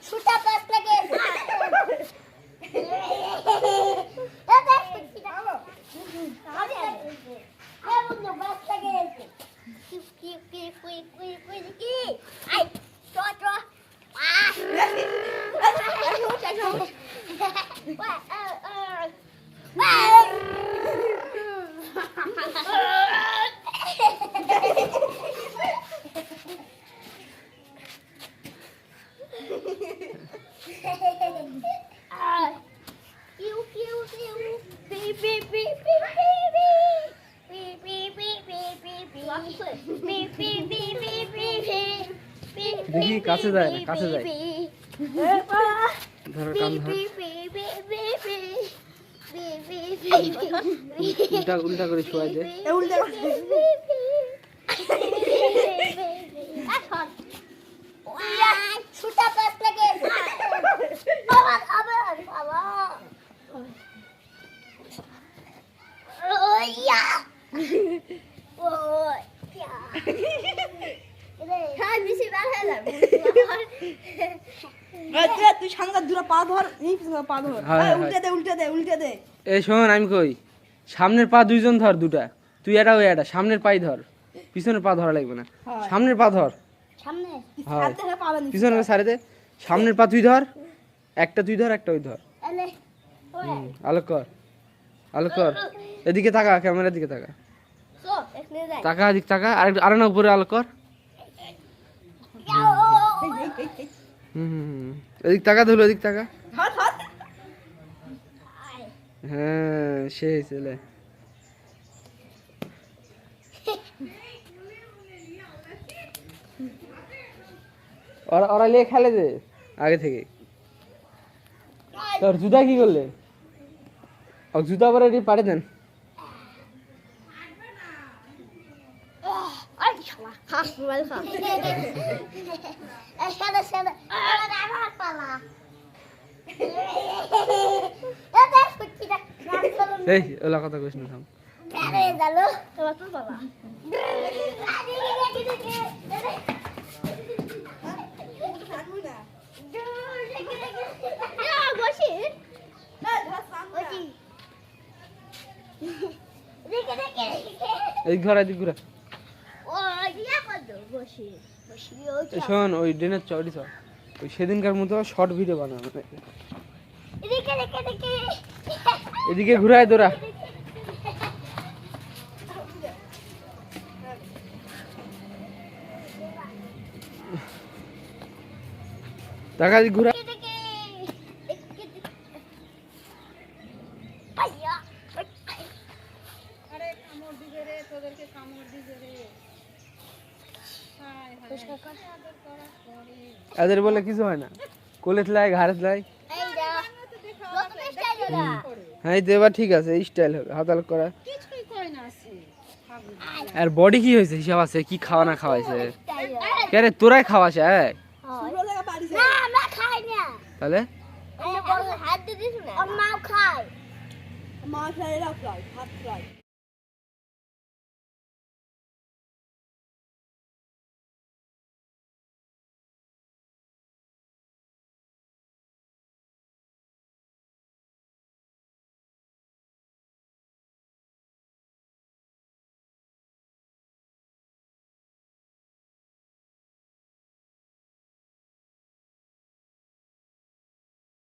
ছুটা pass লাগে দেখি কাছে যায় না, কাছে যায় ধরো কান ধর উল্টা উল্টা করে শোয়াই দে ছুটা পাস লাগে তুই সামনে দুটো পা ধর, এই পিছনে পা ধর, উল্টে দে উল্টে দে উল্টে দে। এই শোন আমি কই সামনের পা দুইজন ধর দুটা, তুই এটা ওই এটা সামনের পাই ধর, পিছনের পা ধরা লাগবে না, সামনের পা ধর, সামনে হাতে পা বাঁধি। পিছনের সারে দে, সামনের পা তুই ধর, একটা তুই ধর একটা ওই ধর, এলে আলোক কর আলোক কর, এদিকে তাকা, ক্যামেরার দিকে তাকা, সো এখানে যাই তাকা এদিক তাকা, আর না উপরে আলোক কর, এদিক তাকা ধরো, এদিক তাকা, ধর ধর। হ্যাঁ সেই ছেলে ওরা ওরা লিয়ে খেলে যে আগে থেকে। তোর জুতা কি করলে? ও জুতা পরে পারে দেন। আই শালা হাস মোবাইল খা শালা শালা আমার পালা এটা কুচি দা এই ওলা কথা কইছ না থাম। আরে জানো তোমার তো পালা এই ঘর এদিক ঘুরা। শোন ওই ড্রেনের চড়ি চল, ওই সেদিনকার মতো শর্ট ভিডিও বানানো, এদিকে ঘুরায় তোরা, টাকা ঘুরা। এদের বলে কিছু হয় না, কোলে লাই ঘাড়ে লাই। হ্যাঁ এই তো এবার ঠিক আছে, এই স্টাইল হবে, হাত আলোক করা। আর বডি কি হয়েছে হিসাব আছে, কি খাওয়া না খাওয়াইছে, কে তোরাই খাওয়াছে? তাহলে হাত দিয়ে দিস না, মা খায়, মা খায়, হাত খায়।